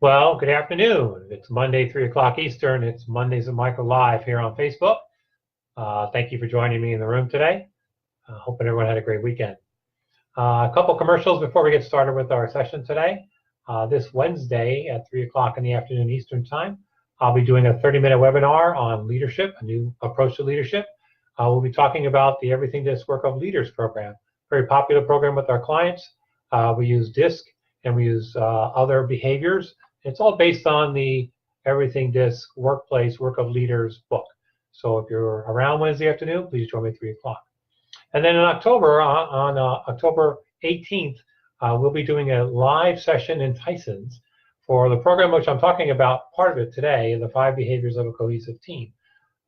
Well, good afternoon. It's Monday, 3 o'clock Eastern. It's Mondays at Micro Live here on Facebook. Thank you for joining me in the room today. Hoping everyone had a great weekend. A couple commercials before we get started with our session today. This Wednesday at 3 o'clock in the afternoon Eastern Time, I'll be doing a 30-minute webinar on leadership, a new approach to leadership. We'll be talking about the Everything Disc Work of Leaders program, very popular program with our clients. We use DISC and we use other behaviors. It's all based on the Everything Disc Workplace Work of Leaders book. So if you're around Wednesday afternoon, please join me at 3 o'clock. And then in October, on October 18th, we'll be doing a live session in Tyson's for the program which I'm talking about, part of it today, the 5 behaviors of a cohesive team.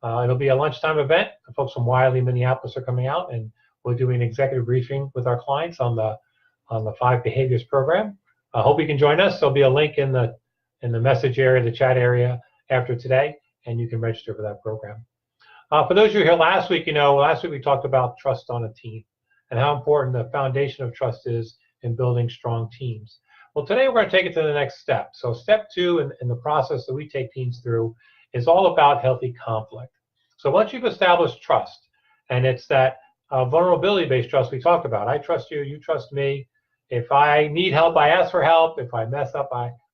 It'll be a lunchtime event. The folks from Wiley, Minneapolis are coming out, and we'll do an executive briefing with our clients on the 5 behaviors program. I hope you can join us. There'll be a link in the message area, the chat area after today, and you can register for that program. For those of you who were here last week, last week we talked about trust on a team and how important the foundation of trust is in building strong teams. Well, today we're going to take it to the next step. So step 2 in the process that we take teams through is all about healthy conflict. So once you've established trust, and it's that vulnerability-based trust we talked about, I trust you, you trust me. If I need help, I ask for help. If I mess up,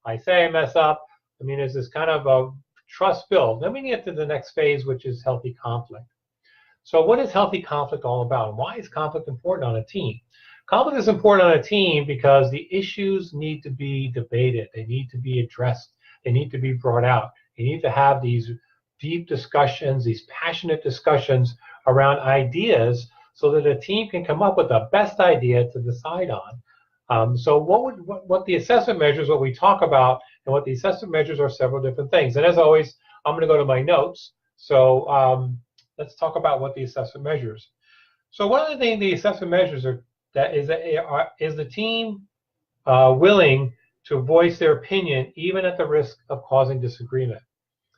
I say I mess up. I mean, there's this kind of a trust build. Then we get to the next phase, which is healthy conflict. So what is healthy conflict all about? And why is conflict important on a team? Conflict is important on a team because the issues need to be debated. They need to be addressed. They need to be brought out. You need to have these deep discussions, these passionate discussions around ideas so that a team can come up with the best idea to decide on. So what the assessment measures, what we talk about, and what the assessment measures are several different things. And as always, I'm going to go to my notes. So let's talk about what the assessment measures. So one of the things the assessment measures are is the team willing to voice their opinion even at the risk of causing disagreement.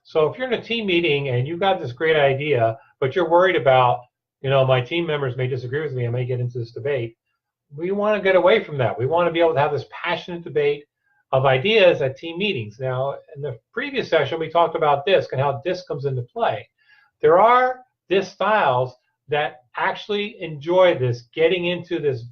So if you're in a team meeting and you've got this great idea, but you're worried about, my team members may disagree with me, I may get into this debate. We want to get away from that. We want to be able to have this passionate debate of ideas at team meetings. Now, in the previous session, we talked about DISC and how DISC comes into play. There are DISC styles that actually enjoy this, getting into this,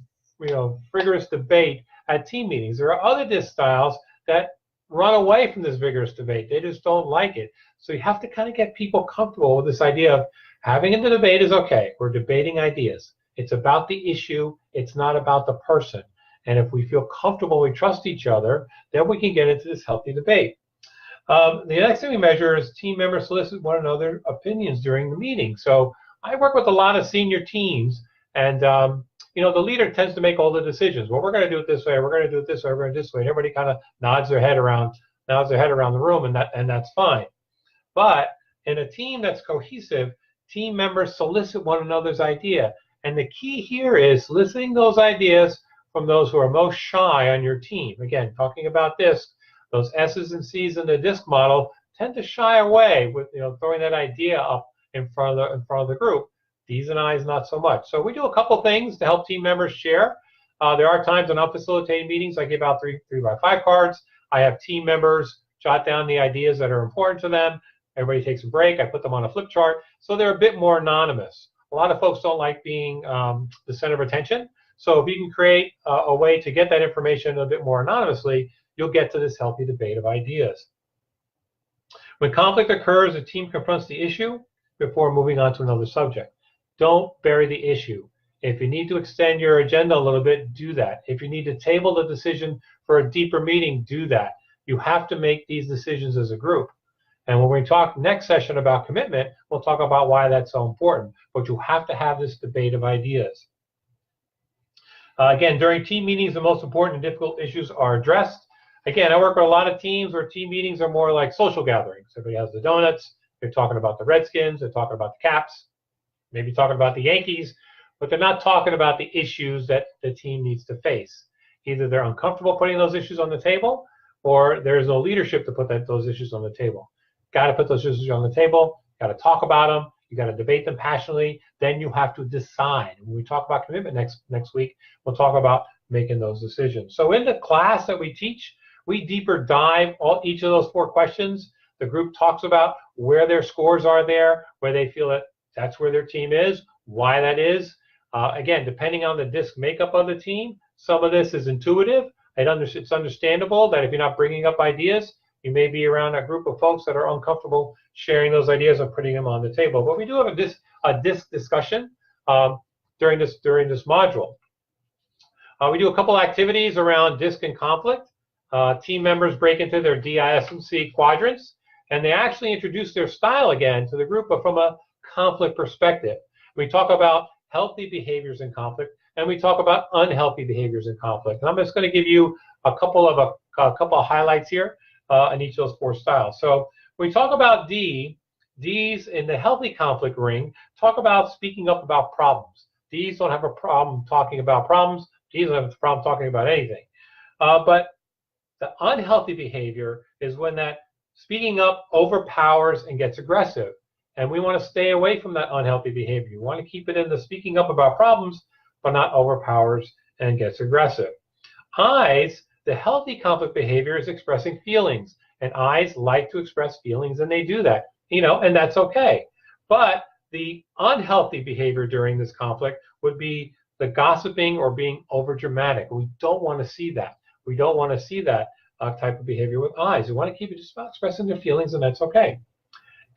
vigorous debate at team meetings. There are other DISC styles that run away from this vigorous debate. They just don't like it. So you have to kind of get people comfortable with this idea of having a debate is okay. We're debating ideas. It's about the issue. It's not about the person. And if we feel comfortable, we trust each other, then we can get into this healthy debate. The next thing we measure is team members solicit one another's opinions during the meeting. So I work with a lot of senior teams, and the leader tends to make all the decisions. Well, we're going to do it this way. We're going to do it this way. We're going to do it this way. And everybody kind of nods their head around the room, and that's fine. But in a team that's cohesive, team members solicit one another's idea. And the key here is listening those ideas from those who are most shy on your team. Again, talking about DISC, those S's and C's in the DISC model tend to shy away with throwing that idea up in front of the group. D's and I's not so much. So we do a couple things to help team members share. There are times when I'm facilitating meetings, I give out 3x5 cards. I have team members jot down the ideas that are important to them. Everybody takes a break. I put them on a flip chart. So they're a bit more anonymous. A lot of folks don't like being the center of attention. So if you can create a way to get that information a bit more anonymously, you'll get to this healthy debate of ideas. When conflict occurs, the team confronts the issue before moving on to another subject. Don't bury the issue. If you need to extend your agenda a little bit, do that. If you need to table the decision for a deeper meeting, do that. You have to make these decisions as a group. And when we talk next session about commitment, we'll talk about why that's so important. But you have to have this debate of ideas. Again, during team meetings, the most important and difficult issues are addressed. Again, I work with a lot of teams where team meetings are more like social gatherings. Everybody has the donuts. They're talking about the Redskins. They're talking about the Caps. Maybe talking about the Yankees. But they're not talking about the issues that the team needs to face. Either they're uncomfortable putting those issues on the table, or there's no leadership to put those issues on the table. Got to put those issues on the table. Got to talk about them. You got to debate them passionately. Then you have to decide. When we talk about commitment next week, we'll talk about making those decisions. So in the class that we teach, we deeper dive each of those 4 questions. The group talks about where their scores are there, where they feel that that's where their team is, why that is. Again, depending on the DISC makeup of the team, some of this is intuitive. It's understandable that if you're not bringing up ideas, you may be around a group of folks that are uncomfortable sharing those ideas or putting them on the table. But we do have a DISC discussion during this module. We do a couple activities around DISC and conflict. Team members break into their DISC quadrants, and they actually introduce their style again to the group, but from a conflict perspective. We talk about healthy behaviors in conflict, and we talk about unhealthy behaviors in conflict. And I'm just going to give you a couple of highlights here in each of those 4 styles. So when we talk about Ds in the healthy conflict ring talk about speaking up about problems. Ds don't have a problem talking about problems. Ds don't have a problem talking about anything. But the unhealthy behavior is when that speaking up overpowers and gets aggressive. And we want to stay away from that unhealthy behavior. You want to keep it in the speaking up about problems, but not overpowers and gets aggressive. I's, the healthy conflict behavior is expressing feelings. And I's like to express feelings, and they do that, and that's okay. But the unhealthy behavior during this conflict would be the gossiping or being overdramatic. We don't want to see that. We don't want to see that type of behavior with I's. We want to keep it just about expressing their feelings, and that's okay.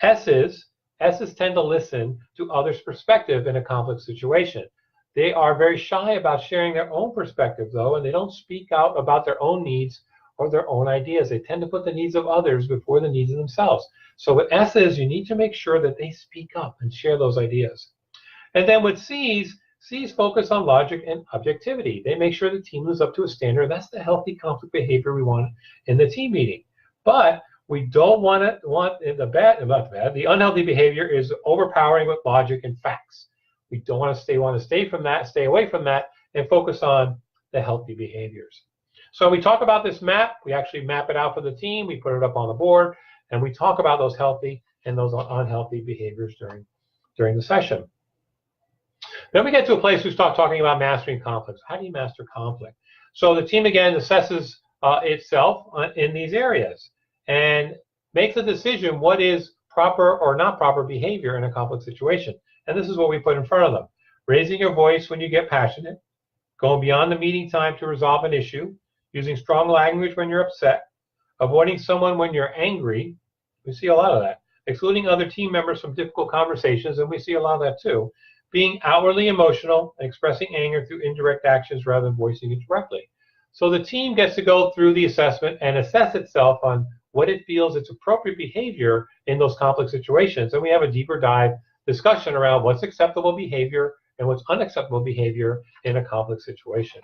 S's tend to listen to others' perspective in a conflict situation. They are very shy about sharing their own perspective, though, and they don't speak out about their own needs or their own ideas. They tend to put the needs of others before the needs of themselves. So with S's, you need to make sure that they speak up and share those ideas. And then with C's focus on logic and objectivity. They make sure the team lives up to a standard. That's the healthy conflict behavior we want in the team meeting. But we don't want the unhealthy behavior is overpowering with logic and facts. We don't want to stay away from that, and focus on the healthy behaviors. So we talk about this map. We actually map it out for the team. We put it up on the board, and we talk about those healthy and those unhealthy behaviors during the session. Then we get to a place we start talking about mastering conflicts. How do you master conflict? So the team, again, assesses itself in these areas and makes a decision what is proper or not proper behavior in a conflict situation. And this is what we put in front of them. Raising your voice when you get passionate, going beyond the meeting time to resolve an issue, using strong language when you're upset, avoiding someone when you're angry. We see a lot of that. Excluding other team members from difficult conversations, and we see a lot of that too. Being outwardly emotional and expressing anger through indirect actions rather than voicing it directly. So the team gets to go through the assessment and assess itself on what it feels its appropriate behavior in those conflict situations. And we have a deeper dive discussion around what's acceptable behavior and what's unacceptable behavior in a conflict situation,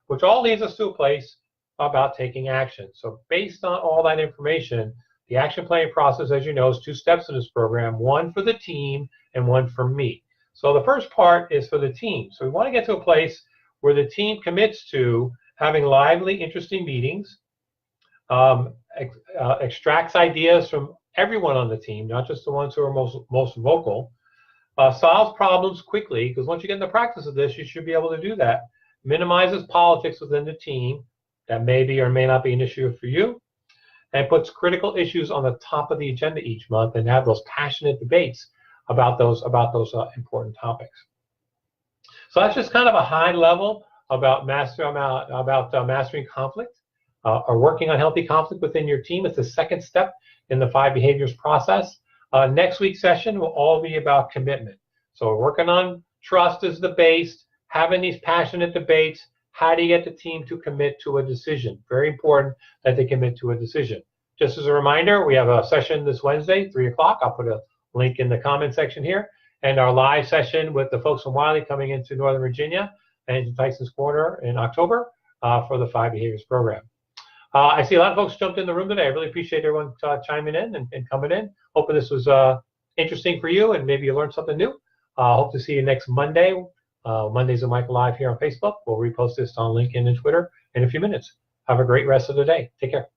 which all leads us to a place about taking action. So based on all that information, the action planning process, as you know, is 2 steps in this program, 1 for the team and 1 for me. So the first part is for the team. So we want to get to a place where the team commits to having lively, interesting meetings, extracts ideas from everyone on the team, not just the ones who are most vocal, solves problems quickly, because once you get in the practice of this, you should be able to do that, minimizes politics within the team that may be or may not be an issue for you, and puts critical issues on the top of the agenda each month and have those passionate debates about those important topics. So that's just kind of a high level about mastering conflict or working on healthy conflict within your team. It's the second step in the 5 behaviors process. Next week's session will all be about commitment. So we're working on trust as the base, having these passionate debates. How do you get the team to commit to a decision? Very important that they commit to a decision. Just as a reminder, we have a session this Wednesday, 3 o'clock. I'll put a link in the comment section here. And our live session with the folks from Wiley coming into Northern Virginia and Tyson's Corner in October for the 5 Behaviors program. I see a lot of folks jumped in the room today. I really appreciate everyone chiming in and coming in. Hoping this was interesting for you and maybe you learned something new. Hope to see you next Monday. Mondays with Michael Live here on Facebook. We'll repost this on LinkedIn and Twitter in a few minutes. Have a great rest of the day. Take care.